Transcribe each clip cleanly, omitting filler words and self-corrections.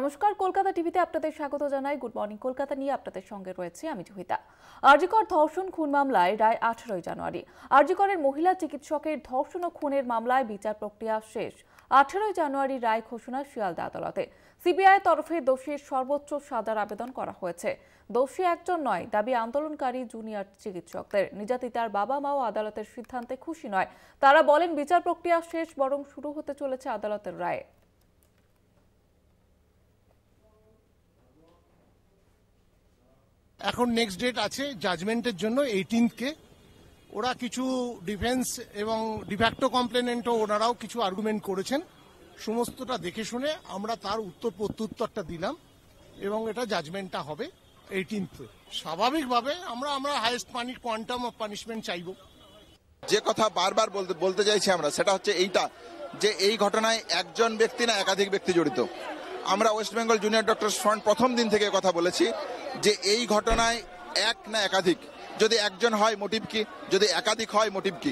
নমস্কার, কলকাতা টিভিতে আপনাদের স্বাগত জানাই। গুড মর্নিং কলকাতা নিয়ে আপনাদের সঙ্গে রয়েছে আমি জহিতা। আরজিকর ধর্ষণ খুন মামলায় রায় 18 জানুয়ারি। আরজিকরের মহিলা চিকিৎসকের ধর্ষণ ও খুনের মামলায় বিচার প্রক্রিয়া শেষ। 18 জানুয়ারি রায় ঘোষণা শিয়ালদা আদালতে। সিবিআই তরফে দোষীর সর্বোচ্চ সাজার আবেদন করা হয়েছে। দোষী একজন নয়, দাবি আন্দোলনকারী জুনিয়র চিকিৎসকদের। নির্যাতিতার বাবা মাও আদালতের সিদ্ধান্তে খুশি নয়। তারা বলেন বিচার প্রক্রিয়া শেষ, বরং শুরু হতে চলেছে আদালতের রায়। এখন নেক্সট ডেট আছে জাজমেন্টের জন্য 18কে। ওরা কিছু ডিফেন্স এবং ডিফ্যাক্টো কমপ্লেনেন্টও ওনারাও কিছু আর্গুমেন্ট করেছেন। সমস্তটা দেখে শুনে আমরা তার প্রত্যুত্তরটা দিলাম এবং এটা জাজমেন্টটা হবে 18th। স্বাভাবিকভাবে আমরা হাইয়েস্ট কোয়ান্টাম অফ পানিশমেন্ট চাইব। যে কথা বারবার বলতে চাইছি আমরা, সেটা হচ্ছে এইটা যে এই ঘটনায় একজন ব্যক্তি না একাধিক ব্যক্তি জড়িত। আমরা West Bengal junior doctors front প্রথম দিন থেকে কথা বলেছি যে এই ঘটনায় এক না একাধিক, যদি একজন হয় মোটিভ কি, যদি একাধিক হয় মোটিভ কি।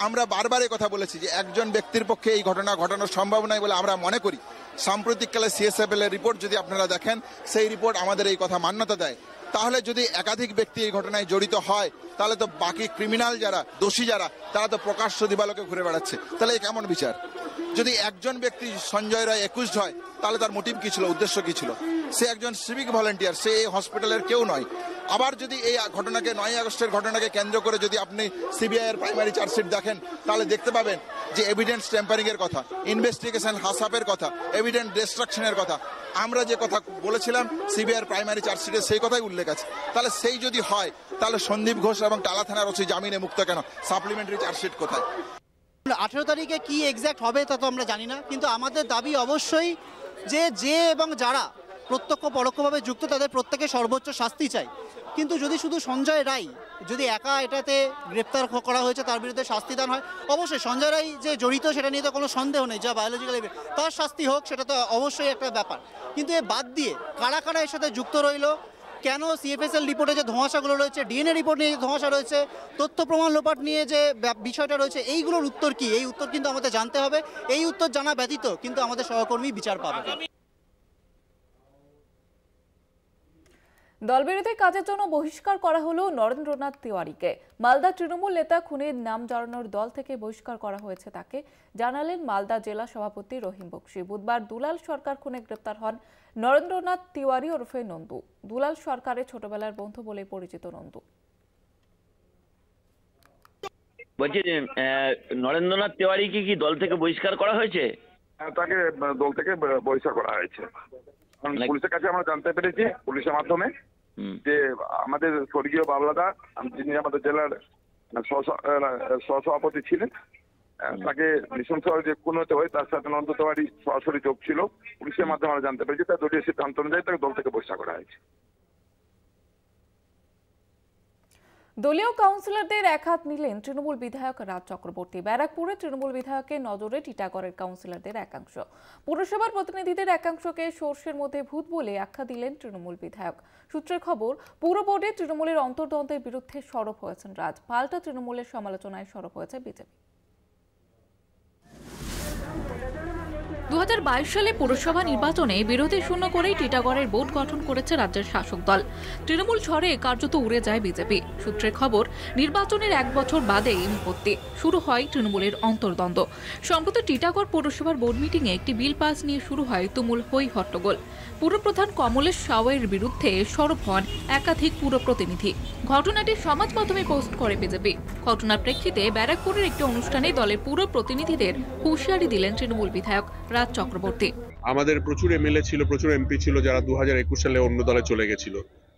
আমরা বারবার কথা বলেছি যে একজন ব্যক্তির পক্ষে এই ঘটনা ঘটানোর সম্ভব নয় বলে আমরা মনে করি। সাম্প্রতিককালে সিএসএফএল এর রিপোর্ট যদি আপনারা দেখেন, সেই রিপোর্ট আমাদের এই কথা মান্যতা দেয়। তাহলে যদি একাধিক ব্যক্তি এই ঘটনায় জড়িত হয়, তাহলে তো বাকি ক্রিমিনাল যারা, দোষী যারা, তারা তো প্রকাশ্য দিবালোকে ঘুরে বেড়াচ্ছে। তাহলে এই কেমন বিচার? যদি একজন ব্যক্তি সঞ্জয় রায় একুশড হয়, তাহলে তার মোটিভ কি ছিল, উদ্দেশ্য কি ছিল? সে একজন সিভিক ভলেন্টিয়ার, সে এই হসপিটালের কেউ নয়। আবার যদি এই ঘটনাকে 9 আগস্টের ঘটনাকে কেন্দ্র করে যদি আপনি সিবিআই এর প্রাইমারি চার্জশিট দেখেন, তাহলে দেখতে পাবেন যে এভিডেন্স ট্যাম্পারিং এর কথা, ইনভেস্টিগেশন হাসাপের কথা, এভিডেন্স ডিস্ট্রাকশনের কথা, আমরা যে কথা বলেছিলাম সিবিআই এর প্রাইমারি চার্জশিটে সেই কথাই উল্লেখ আছে। তাহলে সেই যদি হয়, তাহলে সন্দীপ ঘোষ এবং টালা থানার ওসি জামিনে মুক্ত কেন? সাপ্লিমেন্টারি চার্জশিট কোথায়? 18 তারিখে কি এক্স্যাক্ট হবে তা তো আমরা জানি না, কিন্তু আমাদের দাবি অবশ্যই যে এবং যারা প্রত্যক্ষ পরোক্ষভাবে যুক্ত তাদের প্রত্যেকে সর্বোচ্চ শাস্তি চাই। কিন্তু যদি শুধু সঞ্জয় রায় যদি একা এটাতে গ্রেপ্তার করা হয়েছে, তার বিরুদ্ধে শাস্তি দান হয়, অবশ্যই সঞ্জয় রায় যে জড়িত সেটা নিয়ে তো কোনো সন্দেহ নেই, যা বায়োলজিক্যাল তার শাস্তি হোক, সেটা তো অবশ্যই একটা ব্যাপার। কিন্তু এ বাদ দিয়ে কারা কারা এর সাথে যুক্ত রইল, কেন সিএফএসএল রিপোর্টে যে ধোঁয়াশাগুলো রয়েছে, ডিএনএ রিপোর্ট নিয়ে যে ধোঁয়াশা রয়েছে, তথ্য প্রমাণ লোপাট নিয়ে যে বিষয়টা রয়েছে, এইগুলোর উত্তর কি? এই উত্তর কিন্তু আমাদের জানতে হবে। এই উত্তর জানা ব্যতীত কিন্তু আমাদের সহকর্মী বিচার পাবে। দলবিরোধী কাজের জন্য বহিষ্কার করা হলো নরেন্দ্রনাথ তিওয়ারিকে। মালদা তৃণমূল নেতা খুনের নাম জড়ানোর দল থেকে বহিষ্কার করা হয়েছে তাকে, জানালেন মালদা জেলা সভাপতি রহিম বক্সি। বুধবার দুলাল সরকার খুনে গ্রেপ্তার হন নরেন্দ্রনাথ তিওয়ারি ওরফে নন্দু। দুলাল সরকারের ছোটবেলার বন্ধু বলে পরিচিত নন্দু। বলছি, নরেন্দ্রনাথ তিওয়ারিকে কি দল থেকে বহিষ্কার করা হয়েছে? তাকে দল থেকে বহিষ্কার করা হয়েছে। পুলিশের কাছে আমরা জানতে পেরেছি, পুলিশের মাধ্যমে, যে আমাদের স্বর্গীয় বাবলাদা, যিনি আমাদের জেলার সহসভাপতি ছিলেন, তাকে নৃশংসভাবে যে খুন হতে হয়, তার সাথে নন্দ তিওয়ারি সরাসরি যোগ ছিল। পুলিশের মাধ্যমে আমরা জানতে পেরেছি, তার দলীয় সিদ্ধান্ত অনুযায়ী তাকে দল থেকে বহিষ্কার করা হয়েছে। দলীয় কাউন্সিলরদের একহাত নিলেন তৃণমূল বিধায়ক রাজ চক্রবর্তী। ব্যারাকপুরে তৃণমূল বিধায়কের নজরে টিটাগড়ের কাউন্সিলরদের একাংশ। পুরসভার প্রতিনিধিদের একাংশকে সর্ষের মধ্যে ভূত বলে আখ্যা দিলেন তৃণমূল বিধায়ক। সূত্রের খবর, পুর বোর্ডে তৃণমূলের অন্তর্দ্বন্দ্বের বিরুদ্ধে সরব হয়েছেন রাজ। পাল্টা তৃণমূলের সমালোচনায় সরব হয়েছে বিজেপি। 2022 সালে পুরসভা নির্বাচনে বিরোধী শূন্য করেই টিটাগড়ের বোর্ড গঠন করেছে রাজ্যের শাসক দল। তৃণমূল ঝড়ে কার্যত উড়ে যায় বিজেপি। সূত্রের খবর, নির্বাচনের 1 বছর বাদেই বিপত্তি শুরু হয় তৃণমূলের অন্তর্দ্বন্দ্ব। সম্প্রতি টিটাগড় পৌরসভার বোর্ড মিটিংয়ে একটি বিল পাস নিয়ে শুরু হয় তুমুল হই হট্টগোল। পুরপ্রধান কমলেশ সাওয়ের বিরুদ্ধে সরব হন একাধিক পুর প্রতিনিধি। ঘটনাটি সমাজ মাধ্যমে পোস্ট করে বিজেপি। ঘটনার প্রেক্ষিতে ব্যারাকপুরের একটি অনুষ্ঠানে দলের পুর প্রতিনিধিদের হুঁশিয়ারি দিলেন তৃণমূল বিধায়ক রাজ চক্রবর্তী। আমাদের প্রচুর এমএলএ ছিল, প্রচুর এমপি ছিল, যারা 2021 সালে অন্য দলে চলে গেছিল,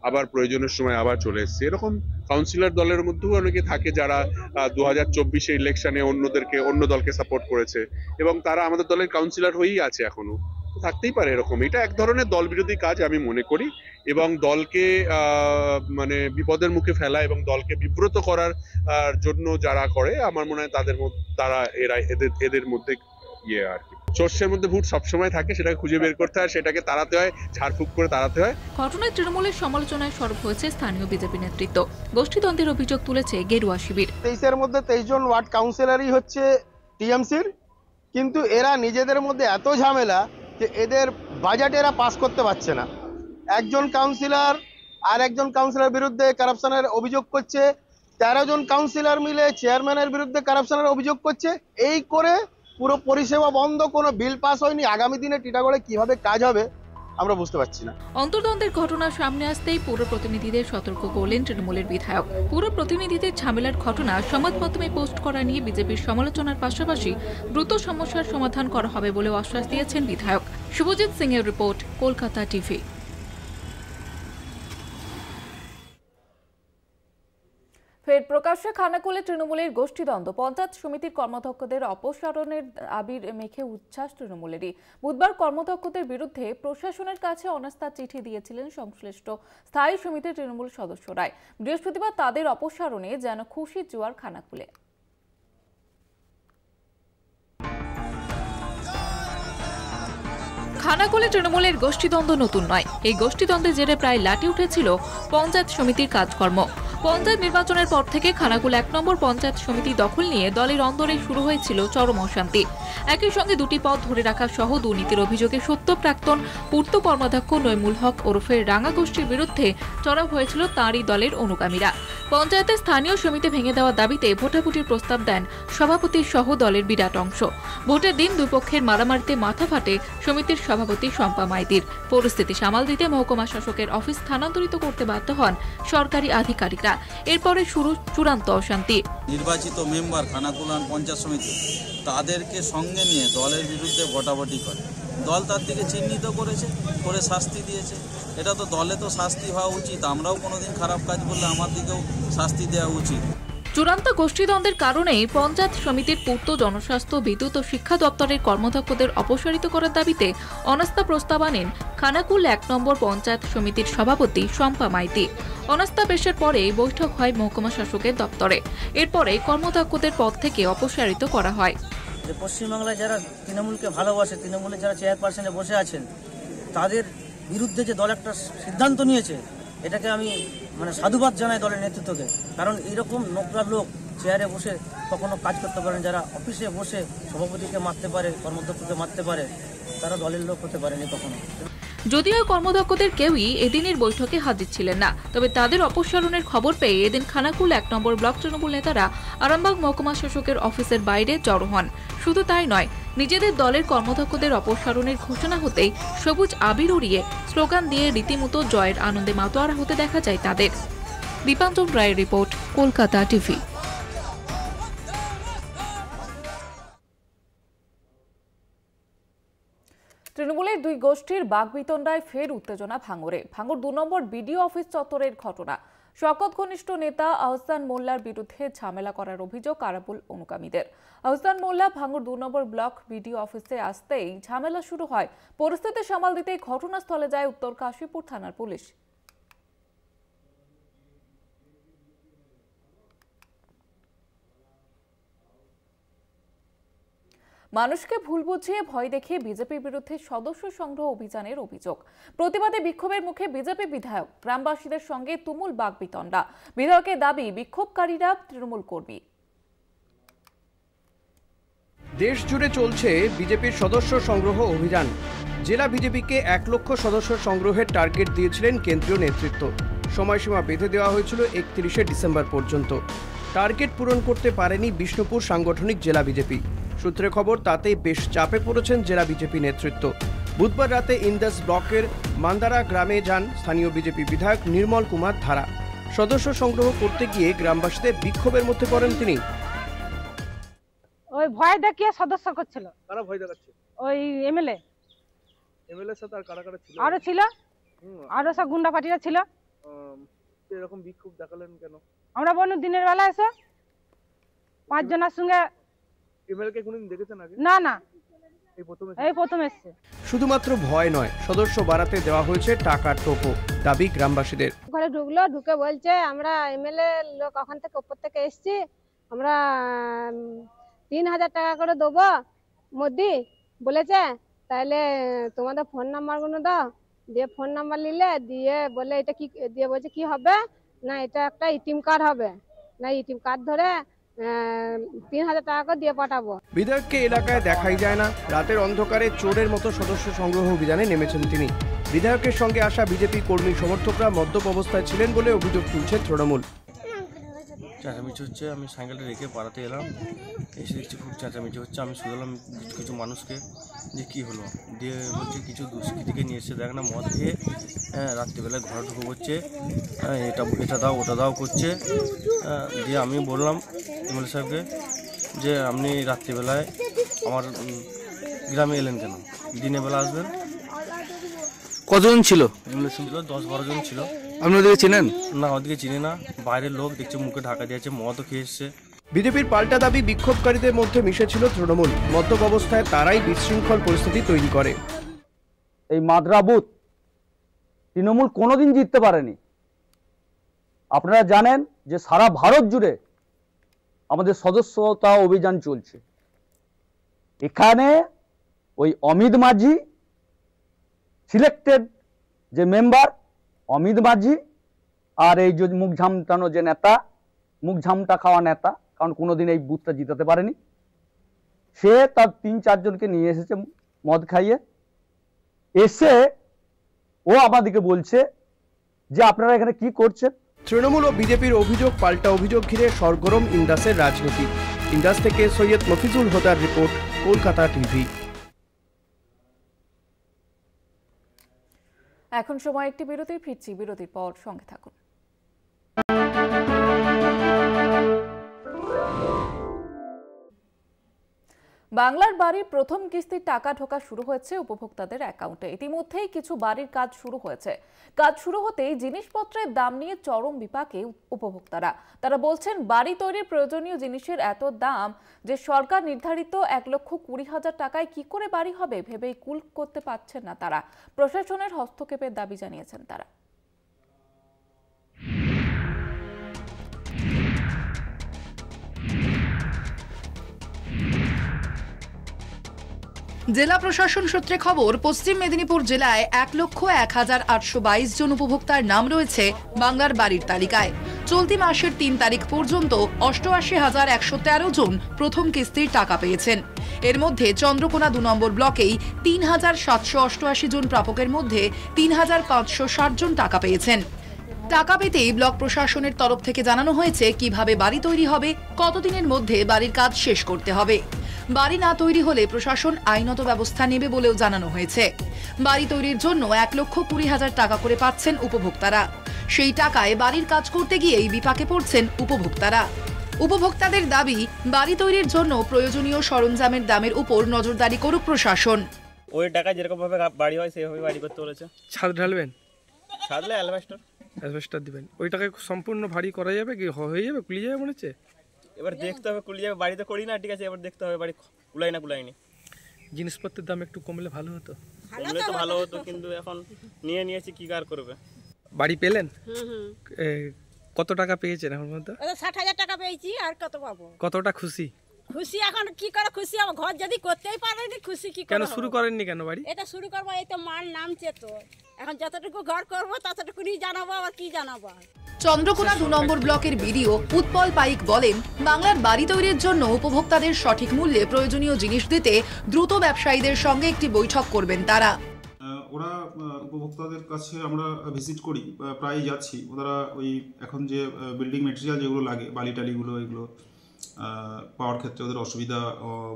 আবার প্রয়োজনের সময় আবার চলে এসছে। এরকম কাউন্সিলর দলের মধ্যেও অনেকে থাকে যারা 2024 ইলেকশনে অন্য দলকে সাপোর্ট করেছে এবং তারা আমাদের দলের কাউন্সিলর হয়েই আছে এখনো। থাকতেই পারে এরকম। এটা এক ধরনের দল বিরোধী কাজ আমি মনে করি, এবং দলকে মানে বিপদের মুখে ফেলা এবং দলকে বিব্রত করার জন্য যারা করে, আমার মনে হয় এদের মধ্যে আর কি সর্ষের মধ্যে ভূত সবসময় থাকে, সেটাকে খুঁজে বের করতে হয়, সেটাকে তাড়াতে হয়, ঝাড়ফুঁক করে তাড়াতে হয়। ঘটনায় তৃণমূলের সমালোচনায় সরব হয়েছে স্থানীয় বিজেপি নেতৃত্ব। গোষ্ঠীদ্বন্দ্বের অভিযোগ তুলেছে গেরুয়া শিবির। 23-এর মধ্যে 23 জন ওয়ার্ড কাউন্সিলরই হচ্ছে টিএমসির, কিন্তু এরা নিজেদের মধ্যে এত ঝামেলা যে এদের বাজেট এরা পাস করতে পারছে না। একজন কাউন্সিলর আর একজন কাউন্সিলর বিরুদ্ধে কারাপশনের অভিযোগ করছে, 13 জন কাউন্সিলর মিলে চেয়ারম্যানের বিরুদ্ধে কারাপশনের অভিযোগ করছে। এই করে পুরো পরিষেবা বন্ধ, কোনো বিল পাস হয়নি। আগামী দিনে টিটাগড়ে কিভাবে কাজ হবে আমরা বুঝতে পারছি না। অন্তর্দ্বন্দ্বের ঘটনা সামনে আসতেই পুর প্রতিনিধিদের সতর্ক করলেন তৃণমূলের বিধায়ক। পুর প্রতিনিধিদের ঝামেলার ঘটনা সংবাদ মাধ্যমে পোস্ট করা নিয়ে বিজেপির সমালোচনার পাশাপাশি দ্রুত সমস্যার সমাধান করা হবে বলে আশ্বাস দিয়েছেন বিধায়ক। শুভজিৎ সিং এর রিপোর্ট, কলকাতা টিভি। ফের প্রকাশ্যে খানাকুলে তৃণমূলের গোষ্ঠীদ্বন্দ্ব, পঞ্চায়েত সমিতির কর্মাধ্যক্ষদের অপসারণের আবির মেখে উচ্ছ্বাস তৃণমূলেরই। বুধবার কর্মাধ্যক্ষদের বিরুদ্ধে প্রশাসনের কাছে অনাস্থা চিঠি দিয়েছিলেন সংশ্লিষ্ট স্থায়ী সমিতির তৃণমূল সদস্যরাই। বৃহস্পতিবার তাদের অপসারণে যেন খুশির জোয়ার খানাকুলে। খানাকুলে তৃণমূলের গোষ্ঠীদ্বন্দ্ব নতুন নয়। এই গোষ্ঠীদ্বন্দ্বের জেরে প্রায় লাটে উঠেছিল পঞ্চায়েত সমিতির কাজকর্ম। পঞ্চায়েত নির্বাচনের পর থেকে খানাকুল 1 নম্বর পঞ্চায়েত সমিতি দখল নিয়ে দলের অন্দরে শুরু হয়েছিল চরম অশান্তি। একই সঙ্গে দুটি পদ ধরে রাখা সহ দুর্নীতির অভিযোগে সত্য প্রাক্তন পূর্ত কর্মাধ্যক্ষ নইমুল হক ওরফে রাঙা গোষ্ঠীর বিরুদ্ধে চড়াও হয়েছিল তাঁরই দলের অনুগামীরা। পঞ্চায়েতের স্থানীয় সমিতি ভেঙে দেওয়ার দাবিতে ভোটাভুটির প্রস্তাব দেন সভাপতি সহ দলের বিরাট অংশ। ভোটের দিন দুই পক্ষের মারামারিতে মাথা ফাটে সমিতির সভাপতি শম্পা মাইতির। পরিস্থিতি সামাল দিতে মহকুমা শাসকের অফিস স্থানান্তরিত করতে বাধ্য হন সরকারি আধিকারিকরা। এরপরে শুরু চূড়ান্ত অশান্তি। নির্বাচিত মেম্বার খানাকুলান পঞ্চায়েত সমিতি তাদেরকে সঙ্গে নিয়ে দলের বিরুদ্ধে ভোটাভুটি করে। দল তার দিকে চিহ্নিত করেছে, করে শাস্তি দিয়েছে। এটা তো দলে তো শাস্তি হওয়া উচিত। আমরাও কোনোদিন খারাপ কাজ করলে আমার দিকেও শাস্তি দেওয়া উচিত। চূড়ান্ত গোষ্ঠীদ্বন্দ্বের কারণেই পঞ্চায়েত সমিতির পূর্ত, জনস্বাস্থ্য, বিদ্যুৎ ও শিক্ষা দপ্তরের কর্মাধ্যক্ষদের অপসারিত করার দাবিতে অনাস্থা প্রস্তাব আনেন খানাকুল 1 নম্বর পঞ্চায়েত সমিতির সভাপতি শম্পা মাইতি। অনাস্থা পেশের পরে বৈঠক হয় মহকুমা শাসকের দপ্তরে। এরপরে কর্মাধ্যক্ষদের পদ থেকে অপসারিত করা হয়। পশ্চিমবাংলায় যারা তৃণমূলকে ভালোবাসে, তৃণমূলের যারা চেয়ারপারসনে বসে আছেন, তাদের বিরুদ্ধে যে দল একটা সিদ্ধান্ত নিয়েছে, এটাকে আমি সাধুবাদ জানাই দলের নেতৃত্বকে। কারণ এইরকম নোংরা লোক চেয়ারে বসে কখনো কাজ করতে পারেন, যারা অফিসে বসে সভাপতিকে মারতে পারে, কর্মাধ্যক্ষকে মারতে পারে, তারা দলের লোক হতে পারেনি কখনো। যদিও কর্মদক্ষদের কেউই এদিনের বৈঠকে হাজির ছিলেন না, তবে তাদের অপসারণের খবর পেয়ে এদিন খানাকুল 1 নম্বর ব্লক তৃণমূল নেতারা আরামবাগ মহকুমা শাসকের অফিসের বাইরে জড়ো হন। শুধু তাই নয়, নিজেদের দলের কর্মদক্ষদের অপসারণের ঘোষণা হতেই সবুজ আবির উড়িয়ে স্লোগান দিয়ে রীতিমতো জয়ের আনন্দে মাতোয়ারা হতে দেখা যায় তাদের। দীপাঞ্জন রায়ের রিপোর্ট, কলকাতা টিভি। তৃণমূলের দুই গোষ্ঠীর বাকবিতণ্ডায় ফের উত্তেজনা ভাঙড়ে। ভাঙড় 2 নম্বর বিডিও অফিস চত্বরের ঘটনা। শওকত ঘনিষ্ঠ নেতা আহসান মোল্লার বিরুদ্ধে ঝামেলা করার অভিযোগ আরাবুল অনুগামীদের। আহসান মোল্লা ভাঙড় 2 নম্বর ব্লক বিডিও অফিসে আসতেই ঝামেলা শুরু হয়। পরিস্থিতি সামাল দিতে ঘটনাস্থলে যায় উত্তর কাশীপুর থানার পুলিশ। মানুষকে ভুল বুঝিয়ে ভয় দেখিয়ে বিজেপির বিরুদ্ধে সদস্য সংগ্রহ অভিযানের অভিযোগ। প্রতিবাদে বিক্ষোভের মুখে বিজেপি বিধায়ক, গ্রামবাসীদের সঙ্গে তুমুল বাকবিতণ্ডা। বিধায়কের দাবি, বিক্ষোভকারীরা তৃণমূল কর্মী। দেশ জুড়ে চলছে বিজেপির সদস্য সংগ্রহ অভিযান। জেলা বিজেপিকে 1 লক্ষ সদস্য সংগ্রহের টার্গেট দিয়েছিলেন কেন্দ্রীয় নেতৃত্ব। সময়সীমা বেঁধে দেওয়া হয়েছিল 31শে ডিসেম্বর পর্যন্ত। টার্গেট পূরণ করতে পারেনি বিষ্ণুপুর সাংগঠনিক জেলা বিজেপি। সূত্রে খবর, তাতেই বেশ চাপে পড়েছেন জেলা বিজেপি নেতৃত্ব। বুধবার রাতে ইন্দাস ব্লকের মান্দারা গ্রামে যান স্থানীয় বিজেপি বিধায়ক নির্মল কুমার ধারা। সদস্য সংগ্রহ করতে গিয়ে গ্রামবাসীদের বিক্ষোভের মধ্যে পড়েন তিনি। ওই ভয় দেখিয়ে সদস্য করছিল। কারা ভয় দেখাচ্ছে? ওই এমএলএ সাথে আর কারা কারা ছিল? আরো ছিল, আরো সব গুন্ডা পার্টিরা ছিল। এরকম বিক্ষোভ দেখালেন কেন? আমরা বলুন দিনের বেলা এসে 5 জনের সঙ্গে। এমএলএ কে কোনদিন দেখেছেন আগে? না না, এই প্রথম এসেছে। শুধুমাত্র ভয় নয়, সদস্য বাড়াতে দেওয়া হয়েছে টাকার টোপো, দাবি গ্রামবাসীদের। ঘরে ঢুকলো, ঢুকে বলছে আমরা এমএলএ লোক ওখান থেকে উপর থেকে এসছি, আমরা 3000 টাকা করে দেবো মোদি বলেছে, তাহলে তোমাদের ফোন নাম্বার গুলো দাও। দিয়ে ফোন নাম্বার নিলে, দিয়ে বলে এটা কি, দিয়ে বলছে কি হবে না, এটা একটা এটিএম কার্ড হবে না। এটিএম কার্ড ধরে 3,000 টাকা করে দিয়ে পাঠাবো। বিধায়ককে এলাকায় দেখাই যায় না। রাতের অন্ধকারে চোরের মতো সদস্য সংগ্রহ অভিযানে নেমেছেন তিনি। বিধায়কের সঙ্গে আসা বিজেপি কর্মী সমর্থকরা মদ্যপ অবস্থায় ছিলেন বলে অভিযোগ তুলছে তৃণমূল। চেঁচামেচি হচ্ছে, আমি সাইকেলটা রেখে পাড়াতে এলাম, এসে দেখছি খুব চেঁচামেচি হচ্ছে। আমি শুনলাম কিছু মানুষকে যে কী হলো, দিয়ে বলছে কিছু দুষ্কৃতীকে নিয়ে এসে দেখ না মদ খেয়ে রাত্রিবেলায় ঘরে ঢুকে পড়ছে, এটা দাও ওটা দাও করছে। দিয়ে আমি বললাম এমএলএ সাহেবকে যে আপনি রাত্রিবেলায় আমার গ্রামে এলেন কেন, দিনের বেলা আসবেন। কতজন ছিল? ছিল 10-12 জন ছিল। আপনি ওদেরকে চেনেন? না, ওদিকে চিনি না, বাইরের লোক দেখছে, মুখে ঢাকা দিয়েছে, মদও খেয়ে এসছে। বিজেপির পাল্টা দাবি বিক্ষোভকারীদের মধ্যে মিশেছিল তৃণমূল। মদ্যপ অবস্থায় তারাই বিশৃঙ্খল পরিস্থিতি তৈরি করে। এই মাদ্রা বুথ তৃণমূল কোনোদিন জিততে পারেনি। আপনারা জানেন যে সারা ভারত জুড়ে আমাদের সদস্যতা অভিযান চলছে। এখানে ওই অমিত মাঝি সিলেক্টেড যে মেম্বার অমিত মাঝি আর এই যে মুখ ঝামটানো যে নেতা, মুখ ঝামটা খাওয়া নেতা, কারণ কোনোদিন এই বুথটা জিতাতে পারেনি, সে তার 3-4 জনকে নিয়ে এসেছে মদ খাইয়ে। এসে ও আমাদেরকে বলছে যে আপনারা এখানে কি করছেন। তৃণমূল ও বিজেপির অভিযোগ পাল্টা অভিযোগ ঘিরে সরগরম ইন্দাসের রাজনীতি। ইন্দাস থেকে সৈয়দ মফিজুল হুদার রিপোর্ট, কলকাতা টিভি। এখন সময় একটি বিরতির, ফিরছি বিরতির পর, সঙ্গে থাকুন। বাংলার বাড়ির প্রথম কিস্তির টাকা ঢোকা শুরু হয়েছে উপভোক্তাদের অ্যাকাউন্টে। ইতিমধ্যেই কিছু বাড়ির কাজ শুরু হয়েছে। কাজ শুরু হতেই জিনিসপত্রের দাম নিয়ে চরম বিপাকে উপভোক্তারা। তারা বলছেন বাড়ি তৈরির প্রয়োজনীয় জিনিসের এত দাম যে সরকার নির্ধারিত 1,20,000 টাকায় কি করে বাড়ি হবে ভেবেই কুল করতে পারছেন না তারা। প্রশাসনের হস্তক্ষেপের দাবি জানিয়েছেন তারা। জেলা প্রশাসন সূত্রে খবর, পশ্চিম মেদিনীপুর জেলায় 1,01,822 জন উপভোক্তার নাম রয়েছে বাংলার বাড়ির তালিকায়। চলতি মাসের 3 তারিখ পর্যন্ত 88,113 জন প্রথম কিস্তির টাকা পেয়েছেন। এর মধ্যে চন্দ্রকোনা 2 নম্বর ব্লকেই 3,788 জন প্রাপকের মধ্যে 3,560 জন টাকা পেয়েছেন। টাকা পেতেই ব্লক প্রশাসনের তরফ থেকে জানানো হয়েছে কিভাবে বাড়ি তৈরি হবে, কতদিনের মধ্যে বাড়ির কাজ শেষ করতে হবে। বাড়ি না তৈরি হলে প্রশাসন আইনত ব্যবস্থা নেবে বলেও জানানো হয়েছে। বাড়ি তৈরির জন্য 1,20,000 টাকা করে পাচ্ছেন উপভোক্তারা। সেই টাকায় বাড়ির কাজ করতে গিয়েই বিপাকে পড়ছেন উপভোক্তারা। উপভোক্তাদের দাবি, বাড়ি তৈরির জন্য প্রয়োজনীয় সরঞ্জামের দামের উপর নজরদারি করুক প্রশাসন। ওই টাকা যেরকম ভাবে বাড়ি হয় সেভাবে বাড়ি করতে বলেছে। ছাদ ঢালবেন? ছাদলে অ্যালবেস্টার দিবেন। ওই টাকায় সম্পূর্ণ ভারী করা যাবে কি, হয়ে যাবে, কুলিয়ে যাবে মনে হচ্ছে? এবার দেখতে হবে, কুলিয়ে যাবে। বাড়িতে করি না, ঠিক আছে, এবার দেখতে হবে বাড়ি কুলাই না কুলাইনি। জিনিসপত্রের দাম একটু কমলে ভালো হতো। কমলে তো ভালো হতো, কিন্তু এখন নিয়েছি, কি কার করবে। বাড়ি পেলেন? কত টাকা পেয়েছেন এখন পর্যন্ত? 60,000 টাকা পেয়েছি, আর কত পাবো। কতটা খুশি? খুশি এখন কি করে খুশি, আমার ঘর যদি করতেই পারেনি, খুশি কি করে। কেন শুরু করেননি কেন বাড়ি? এটা শুরু করবো, এই তো মাল নামছে, তো এখন যতটুকু ঘর করবো ততটুকুই জানাবো, আবার কি জানাবো। চন্দ্রকোনা 2 নম্বর ব্লকের বিডিও উৎপল পাইক বলেন, বাংলার বাড়ি তৈরির জন্য উপভোক্তাদের সঠিক মূল্যে প্রয়োজনীয় জিনিস দিতে দ্রুত ব্যবসায়ীদের সঙ্গে একটি বৈঠক করবেন তারা। ওরা উপভোক্তাদের কাছে আমরা ভিজিট করি, প্রায়ই যাচ্ছি। ওরা ওই এখন যে বিল্ডিং মেটেরিয়াল যেগুলো লাগে, বালি টালিগুলো, এগুলো পাওয়ার ক্ষেত্রে ওদের অসুবিধা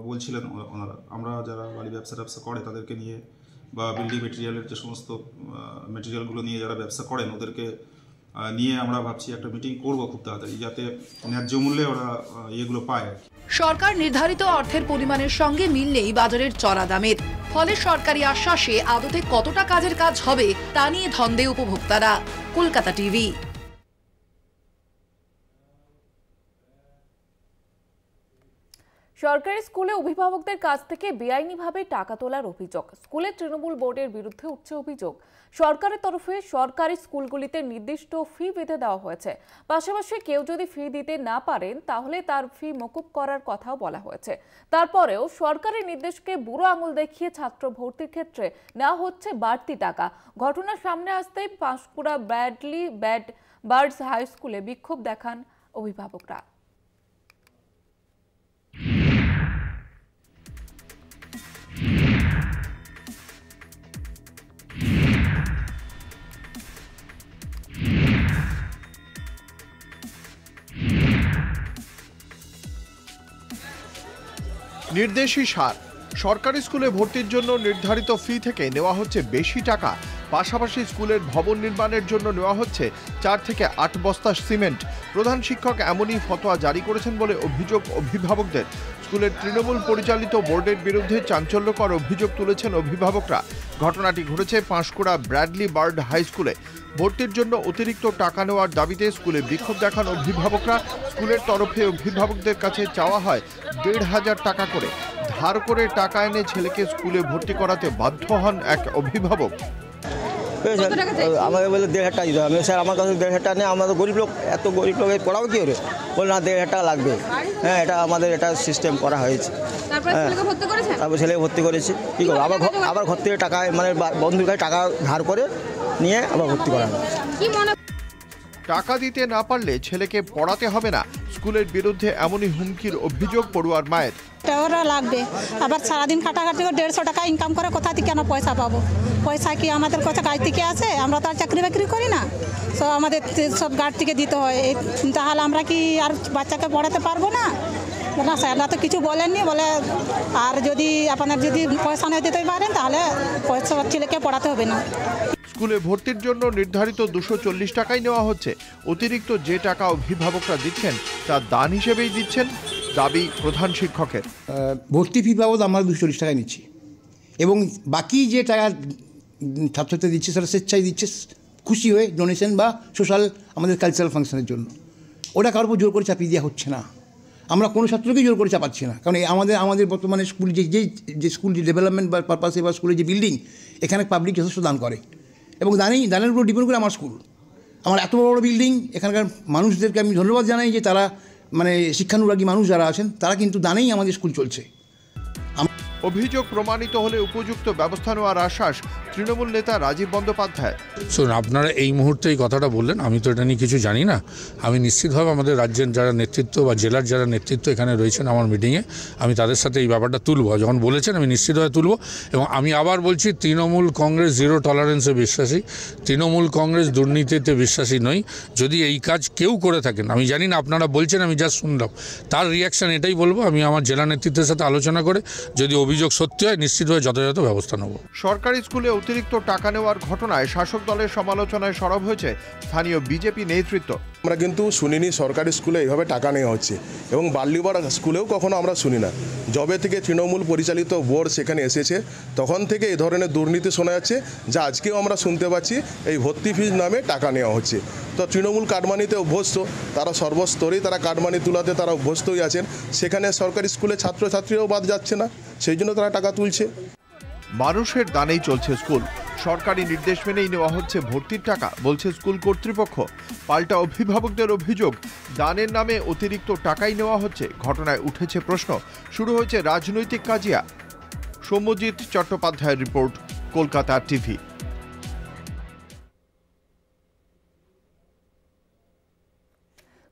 বলছিলেন ওনারা। আমরা যারা বাড়ি ব্যবসা করে তাদেরকে নিয়ে, বা বিল্ডিং মেটেরিয়ালের যে সমস্ত মেটেরিয়ালগুলো নিয়ে যারা ব্যবসা করেন ওদেরকে নিয়ে আমরা ভাবছি একটা মিটিং করব খুব তাড়াতাড়ি, যাতে ন্যায্য মূল্যে ওরা এগুলো পায়। সরকার নির্ধারিত অর্থের পরিমাণের সঙ্গে মিল নেই বাজারের চড়া দামের। ফলে সরকারি আশ্বাসে আদতে কতটা কাজের কাজ হবে তা নিয়ে ধন্দে উপভোক্তারা। কলকাতা টিভি। সরকারি স্কুলে অভিভাবকদের কাছ থেকে বেআইনিভাবে টাকা তোলার অভিযোগ। স্কুলের তৃণমূল বোর্ডের বিরুদ্ধে উঠছে অভিযোগ। সরকারের তরফে সরকারি স্কুলগুলিতে নির্দিষ্ট ফি বেঁধে দেওয়া হয়েছে। পাশাপাশি কেউ যদি ফি দিতে না পারেন তাহলে তার ফি মকুব করার কথাও বলা হয়েছে। তারপরেও সরকারি নির্দেশকে বুড়ো আঙুল দেখিয়ে ছাত্র ভর্তির ক্ষেত্রে নেওয়া হচ্ছে বাড়তি টাকা। ঘটনা সামনে আসতেই পাঁশকুড়া বার্ডস হাই স্কুলে বিক্ষোভ দেখান অভিভাবকরা। নির্দেশই সার। সরকারি স্কুলে ভর্তির জন্য নির্ধারিত ফি থেকে নেওয়া হচ্ছে বেশি টাকা। পাশাপাশি স্কুলের ভবন নির্মাণের জন্য নেওয়া হচ্ছে 4 থেকে 8 বস্তা সিমেন্ট। প্রধান শিক্ষক এমনই ফতোয়া জারি করেছেন বলে অভিযোগ অভিভাবকদের। স্কুলের তৃণমূল পরিচালিত বোর্ডের বিরুদ্ধে চাঞ্চল্যকর অভিযোগ তুলেছেন অভিভাবকরা। ঘটনাটি ঘটেছে পাঁশকুড়া ব্র্যাডলি বার্ড হাই স্কুলে। ভর্তির জন্য অতিরিক্ত টাকা নেওয়ার দাবিতে স্কুলে বিক্ষোভ দেখান অভিভাবকরা। স্কুলের তরফে অভিভাবকদের কাছে চাওয়া হয় 1,500 টাকা করে। ধার করে টাকা এনে ছেলেকে স্কুলে ভর্তি করাতে বাধ্য হন এক অভিভাবক। আমাকে বলে 1,500 টাকা দিতে হবে। স্যার আমার কাছে 1,500 টাকা নেই, আমাদের গরিব লোক, এত গরিব লোক পড়াবো কি করে? বলে না 1,500 টাকা লাগবে। হ্যাঁ, এটা আমাদের এটা সিস্টেম করা হয়েছে। তারপর ছেলেকে ভর্তি করেছি। কী করবো, আবার ঘর থেকে টাকা মানে বন্ধুর কাছে টাকা ধার করে নিয়ে আবার ভর্তি করা হয়। টাকা দিতে না পারলে ছেলেকে পড়াতে হবে না, স্কুলের বিরুদ্ধে এমনই হুমকির অভিযোগ পড়ুয়ার মায়ের। টাকা লাগবে, আবার সারাদিন খাটাখাটি করে 150 টাকা ইনকাম করে কোথা থেকে কেন পয়সা পাবো? পয়সা কি আমাদের কাছে কাজ থেকে আসে? আমরা তো আর চাকরি বাকরি করি না, সব আমাদের সব গার্ড থেকে দিতে হয়। তাহলে আমরা কি আর বাচ্চাকে পড়াতে পারবো না? না স্যাররা তো কিছু বলেননি, বলে আর যদি আপনার যদি পয়সা নিয়ে দিতে পারেন তাহলে পয়সা ছেলেকে পড়াতে হবে না। স্কুলে ভর্তির জন্য নির্ধারিত 240 টাকাই নেওয়া হচ্ছে। অতিরিক্ত যে টাকা অভিভাবকরা দিচ্ছেন তা দান হিসেবেই দিচ্ছেন, দাবি প্রধান শিক্ষকের। ভর্তি ফি বাবদ আমরা 240 টাকায় নিচ্ছি, এবং বাকি যে টাকা ছাত্রছাত্রী দিচ্ছে সেটা স্বেচ্ছায় দিচ্ছে, খুশি হয়ে ডোনেশন বা সোশ্যাল আমাদের কালচারাল ফাংশনের জন্য। ওটা কারোর উপর জোর করে চাপিয়ে দেওয়া হচ্ছে না, আমরা কোনো ছাত্রকেই জোর করে চাপাচ্ছি না। কারণ আমাদের বর্তমানে স্কুল যে স্কুল যে ডেভেলপমেন্ট বা পারপাসে বা স্কুলের যে বিল্ডিং, এখানে পাবলিক যথেষ্ট দান করে, এবং দানের উপর ডিপেন্ড করে আমার স্কুল। আমার এত বড় বিল্ডিং, এখানকার মানুষদেরকে আমি ধন্যবাদ জানাই যে তারা মানে শিক্ষানুরাগী মানুষ যারা আছেন তারা কিন্তু দানেই আমাদের স্কুল চলছে। অভিযোগ প্রমাণিত হলে উপযুক্ত ব্যবস্থা নেওয়ার আশ্বাস তৃণমূল নেতা রাজীব বন্দ্যোপাধ্যায়। শুনুন, আপনারা এই মুহূর্তে এই কথাটা বললেন, আমি তো এটা নিয়ে কিছু জানি না। আমি নিশ্চিতভাবে আমাদের রাজ্যের যারা নেতৃত্ব বা জেলার যারা নেতৃত্ব এখানে রয়েছেন আমার মিটিংয়ে, আমি তাদের সাথে এই ব্যাপারটা তুলব। যখন বলেছেন আমি নিশ্চিতভাবে তুলব। এবং আমি আবার বলছি, তৃণমূল কংগ্রেস জিরো টলারেন্সে বিশ্বাসী, তৃণমূল কংগ্রেস দুর্নীতিতে বিশ্বাসী নই। যদি এই কাজ কেউ করে থাকেন, আমি জানি না, আপনারা বলছেন, আমি যা শুনলাম তার রিয়াকশান এটাই বলবো, আমি আমার জেলা নেতৃত্বের সাথে আলোচনা করে যদি অভিযোগ সত্যি হয় নিশ্চিতভাবে যথাযথ ব্যবস্থা নেব। সরকারি স্কুলে অতিরিক্ত টাকা নেওয়ার ঘটনায় শাসক দলের সমালোচনায় সরব হয়েছে স্থানীয় বিজেপি নেতৃত্ব। আমরা কিন্তু শুনিনি সরকারি স্কুলে এইভাবে টাকা নেওয়া হচ্ছে, এবং বাল্যবাড় স্কুলেও কখনো আমরা শুনি না। যবে থেকে তৃণমূল পরিচালিত বোর্ড সেখানে এসেছে তখন থেকে এই ধরনের দুর্নীতি শোনা যাচ্ছে, যা আজকেও আমরা শুনতে পাচ্ছি এই ভর্তি ফিজ নামে টাকা নেওয়া হচ্ছে। তো তৃণমূল কাটমানিতে অভ্যস্ত, তারা সর্বস্তরেই তারা কাটমানি তুলাতে তারা অভ্যস্তই আছেন। সেখানে সরকারি স্কুলে ছাত্রছাত্রীরাও বাদ যাচ্ছে না, সেই জন্য তারা টাকা তুলছে। মানুষের দানেই চলছে স্কুল, সরকারি নির্দেশ মেনেই নেওয়া হচ্ছে ভর্তির টাকা, বলছে স্কুল কর্তৃপক্ষ। পাল্টা অভিভাবকদের অভিযোগ, দানের নামে অতিরিক্ত টাকাই নেওয়া হচ্ছে। ঘটনায় উঠেছে প্রশ্ন, শুরু হয়েছে রাজনৈতিক কাজিয়া। সৌম্যজিৎ চট্টোপাধ্যায়ের রিপোর্ট, কলকাতা টিভি।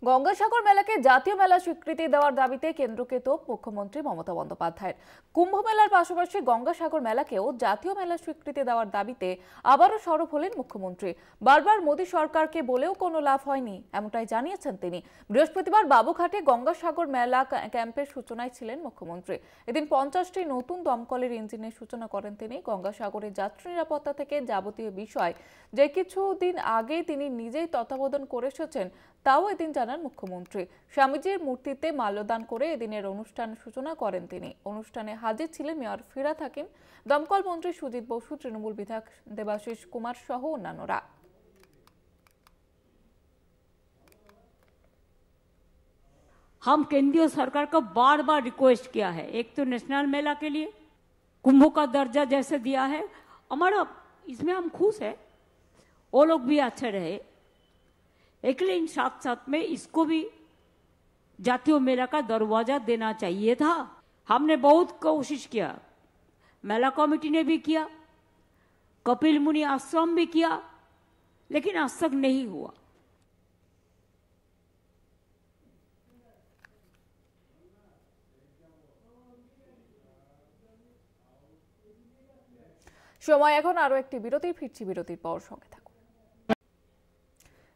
গঙ্গাসাগর মেলাকে জাতীয় মেলা স্বীকৃতি দেওয়ার দাবিতে কেন্দ্রকে তোপ মুখ্যমন্ত্রী মমতা বন্দ্যোপাধ্যায়ের। কুম্ভ মেলার পাশাপাশি গঙ্গাসাগর মেলাকেও জাতীয় মেলা স্বীকৃতি দেওয়ার দাবিতে আবারও সরব হলেন মুখ্যমন্ত্রী। বারবার মোদী সরকারকে বলেও কোনো লাভ হয়নি, এমনটাই জানিয়েছেন তিনি। বৃহস্পতিবার বাবুঘাটে গঙ্গাসাগর মেলা ক্যাম্পের সূচনায় ছিলেন মুখ্যমন্ত্রী। এদিন 50টি নতুন দমকলের ইঞ্জিনের সূচনা করেন তিনি। গঙ্গাসাগরের যাত্রী নিরাপত্তা থেকে যাবতীয় বিষয় যে কিছুদিন আগেই তিনি নিজেই তত্ত্বাবধান করে এসেছেন, তাও এদিন জানান মুখ্যমন্ত্রী। স্বামীজির মূর্তিতে মাল্যদান করে এদিনের অনুষ্ঠান সূচনা করেন তিনি। অনুষ্ঠানে হাজির ছিলেন মেয়র ফিরহাদ হাকিম, দমকল মন্ত্রী সুজিত বসু, তৃণমূল বিধায়ক দেবাশিস কুমার সহ অন্যান্যরা। हम केंद्रीय सरकार को बार बार रिक्वेस्ट किया है, एक तो नेशनल मेला के लिए कुंभ का दर्जा जैसे दिया है, हमारा इसमें हम खुश है, वो लोग भी अच्छे रहे, लेकिन साथ साथ में इसको भी जातीय मेला का दरवाजा देना चाहिए था। हमने बहुत कोशिश किया, मेला कमेटी ने भी किया, कपिल मुनि आश्रम भी किया, लेकिन आज तक नहीं हुआ। সময় এখন আরো একটি বিরতি, ফিরছি বিরতির পর, সঙ্গে থাকুন।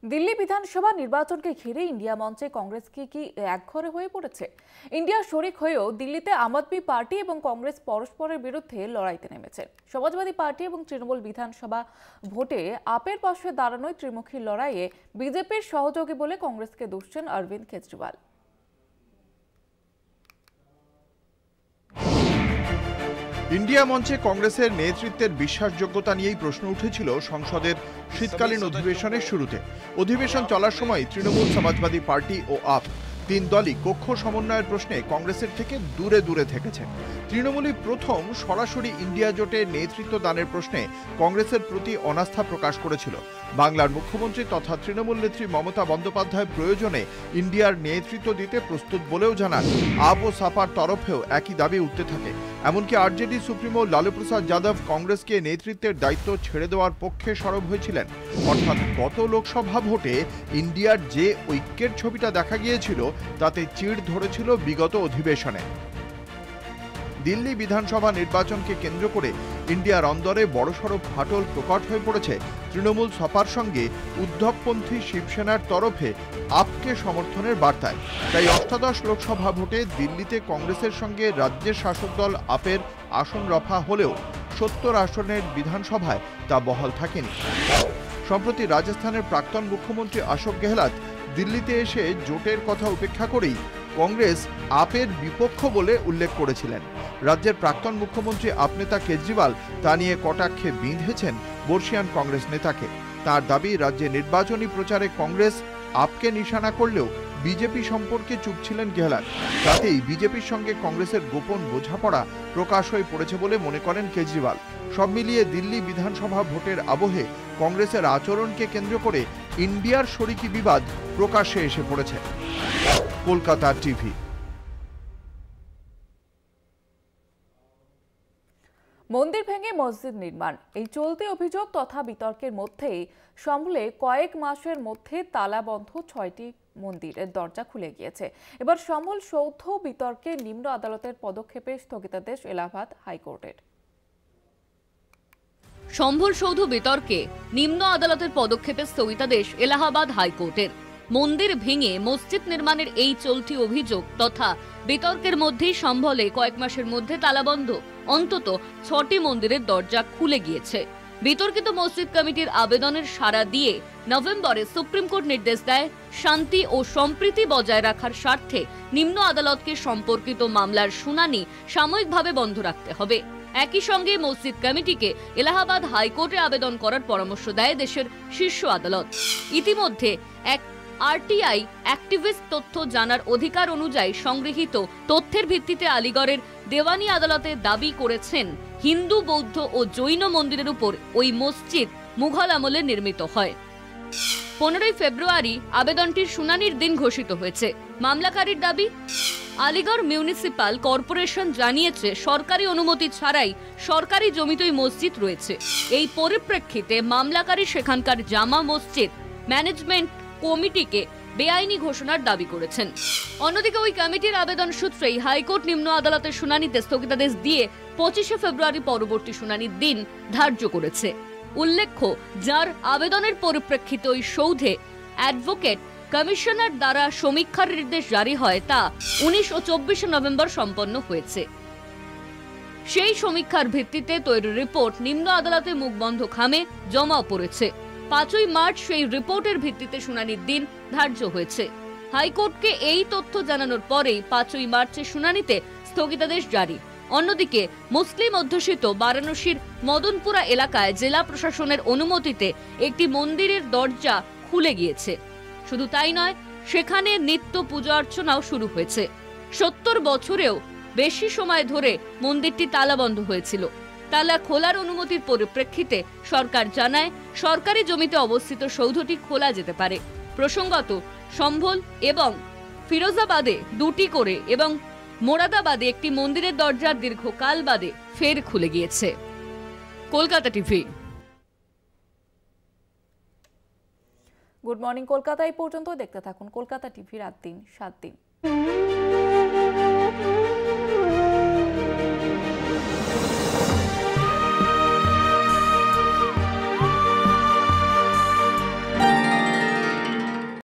দিল্লি বিধানসভা নির্বাচনকে ঘিরে ইন্ডিয়া মঞ্চে কংগ্রেস কি একঘরে হয়ে পড়েছে? ইন্ডিয়া শরিক হয়েও দিল্লিতে আম আদমি পার্টি এবং কংগ্রেস পরস্পরের বিরুদ্ধে লড়াইতে নেমেছে। সমাজবাদী পার্টি এবং তৃণমূল বিধানসভা ভোটে আপের পাশে দাঁড়ানোয় ত্রিমুখী লড়াইয়ে বিজেপির সহযোগী বলে কংগ্রেসকে দুষছেন অরবিন্দ কেজরিওয়াল। ইন্ডিয়া মঞ্চে কংগ্রেসের নেতৃত্বের বিশ্বাসযোগ্যতা নিয়েই প্রশ্ন উঠেছিল সংসদের শীতকালীন অধিবেশনের শুরুতে। অধিবেশন চলার সময় তৃণমূল, সমাজবাদী পার্টি ও আপ তিন দলই কক্ষ সমন্বয়ের প্রশ্নে কংগ্রেসের থেকে দূরে দূরে থেকেছে। তৃণমূলই প্রথম সরাসরি ইন্ডিয়া জোটের নেতৃত্ব দানের প্রশ্নে কংগ্রেসের প্রতি অনাস্থা প্রকাশ করেছিল। বাংলার মুখ্যমন্ত্রী তথা তৃণমূল নেত্রী মমতা বন্দ্যোপাধ্যায় প্রয়োজনে ইন্ডিয়ার নেতৃত্ব দিতে প্রস্তুত বলেও জানান। আপ ও সাপার তরফেও একই দাবি উঠতে থাকে। এমনকি আরজেডি সুপ্রিমো লালু প্রসাদ যাদব কংগ্রেসকে নেতৃত্বের দায়িত্ব ছেড়ে দেওয়ার পক্ষে সরব হয়েছিলেন। অর্থাৎ গত লোকসভা ভোটে ইন্ডিয়ার যে ঐক্যের ছবিটা দেখা গিয়েছিল তাতে চিড় ধরেছিল বিগত অধিবেশনে। দিল্লি বিধানসভা নির্বাচনকে কেন্দ্র করে ইন্ডিয়ার অন্দরে বড়সড় ফাটল প্রকট হয়ে পড়েছে তৃণমূল সপার সঙ্গে উদ্ধবপন্থী শিবসেনার তরফে আপকে সমর্থনের বার্তায়। তাই অষ্টাদশ লোকসভা ভোটে দিল্লিতে কংগ্রেসের সঙ্গে রাজ্যের শাসক দল আপের আসন রফা হলেও ৭০ আসনের বিধানসভায় তা বহাল থাকেনি। সম্প্রতি রাজস্থানের প্রাক্তন মুখ্যমন্ত্রী অশোক গেহলট দিল্লিতে এসে জোটের কথা উপেক্ষা করেই কংগ্রেস আপের বিপক্ষ বলে উল্লেখ করেছিলেন। রাজ্যের প্রাক্তন মুখ্যমন্ত্রী আপ নেতা কেজরিওয়াল তা নিয়ে কটাক্ষে বিঁধেছেন বর্ষিয়ান কংগ্রেস নেতাকে। তার দাবি, রাজ্যে নির্বাচনী প্রচারে কংগ্রেস আপকে নিশানা করলেও বিজেপি সম্পর্কে চুপ ছিলেন গেহলট। তাতেই বিজেপির সঙ্গে কংগ্রেসের গোপন বোঝাপড়া প্রকাশ হয়ে পড়েছে বলে মনে করেন কেজরিওয়াল। সব মিলিয়ে দিল্লি বিধানসভা ভোটের আবহে কংগ্রেসের আচরণকে কেন্দ্র করে ইন্ডিয়ার শরিকি বিবাদ প্রকাশ্যে এসে পড়েছে। কলকাতা টিভি। মন্দির ভেঙে মসজিদ নির্মাণ, এই চলতি অভিযোগ তথা বিতর্কের মধ্যেই সম্বলে কয়েক মাসের মধ্যে তালাবন্ধ ৬টি মন্দিরের দরজা খুলে গিয়েছে। এবার সম্বল সৌধ বিতর্কে নিম্ন আদালতের পদক্ষেপে স্থগিতাদেশ এলাহাবাদ হাইকোর্টের। সম্বল সৌধ বিতর্কে নিম্ন আদালতের পদক্ষেপে স্থগিতাদেশ এলাহাবাদ হাইকোর্টের। মন্দির ভেঙে মসজিদ নির্মাণের এই চলতি অভিযোগ তথা বিতর্কের মধ্যেই সম্বলে কয়েক মাসের মধ্যে তালাবন্ধ অন্তত ৬টি মন্দিরের দরজা খুলে গিয়েছে। বিতর্কিত মসজিদ কমিটির আবেদনের সাড়া দিয়ে নভেম্বরে সুপ্রিম কোর্ট নির্দেশ দেয়, শান্তি ও সম্প্রীতি বজায় রাখার স্বার্থে নিম্ন আদালতকে সম্পর্কিত মামলার শুনানি সাময়িকভাবে বন্ধ রাখতে হবে। একই সঙ্গে মসজিদ কমিটিকে এলাহাবাদ হাইকোর্টে আবেদন করার পরামর্শ দেয় দেশের শীর্ষ আদালত। ইতিমধ্যে এক আরটিআই অ্যাক্টিভিস্ট তথ্য জানার অধিকার অনুযায়ী সংগৃহীত তথ্যের ভিত্তিতে আলিগড়ের দেওয়ানি আদালতে দাবি করেছেন, হিন্দু, বৌদ্ধ ও জৈন মন্দিরের উপর ওই মসজিদ মুঘল আমলে নির্মিত হয়। 15 ফেব্রুয়ারি আবেদনটির শুনানির দিন ঘোষিত হয়েছে। মামলাকারীর দাবি, আলিগড় মিউনিসিপাল কর্পোরেশন জানিয়েছে সরকারি অনুমতি ছাড়াই সরকারি জমিতেই মসজিদ রয়েছে। এই পরিপ্রেক্ষিতে মামলাকারী সেখানকার জামা মসজিদ ম্যানেজমেন্ট কমিটিকে বেআইনি ঘোষণার দাবি করেছেন। অন্যদিকে ওই কমিটির আবেদন সূত্রেই হাইকোর্ট নিম্ন আদালতের শুনানিতে স্থগিতাদেশ দিয়ে 25 ফেব্রুয়ারি পরবর্তী শুনানির দিন ধার্য করেছে। উল্লেখ্য, যার আবেদনের পরিপ্রেক্ষিতে ওই সৌধে অ্যাডভোকেট কমিশনার দ্বারা সমীক্ষার নির্দেশ জারি হয় তা 19 ও 24 নভেম্বর সম্পন্ন হয়েছে। সেই সমীক্ষার ভিত্তিতে তৈরি রিপোর্ট নিম্ন আদালতে মুখবন্ধ খামে জমা পড়েছে। 5 মার্চ সেই রিপোর্টের ভিত্তিতে শুনানির দিন ধার্য হয়েছে। হাইকোর্টকে এই তথ্য জানানোর পরেই 5 মার্চের শুনানিতে স্থগিতাদেশ জারি। অন্যদিকে মুসলিম অধ্যুষিত বারাণসীর মদনপুরা এলাকায় জেলা প্রশাসনের অনুমতিতে একটি মন্দিরের দরজা খুলে গিয়েছে। শুধু তাই নয়, সেখানে নিত্য পূজা অর্চনাও শুরু হয়েছে। 70 বছরেও বেশি সময় ধরে মন্দিরটি তালাবন্ধ হয়েছিল। তালা খোলার অনুমতির পরিপ্রেক্ষিতে সরকার জানায়, সরকারি জমিতে অবস্থিত সৌধটি খোলা যেতে পারে। প্রসঙ্গত, সম্বল এবং ফিরোজাবাদে 2টি করে এবং মোরাদাবাদে একটি মন্দিরের দরজা দীর্ঘকাল বাদে ফের খুলে গিয়েছে। Kolkata TV. Good morning Kolkata এই পর্যন্ত। দেখতে থাকুন কলকাতা টিভি, রাত দিন 7 দিন।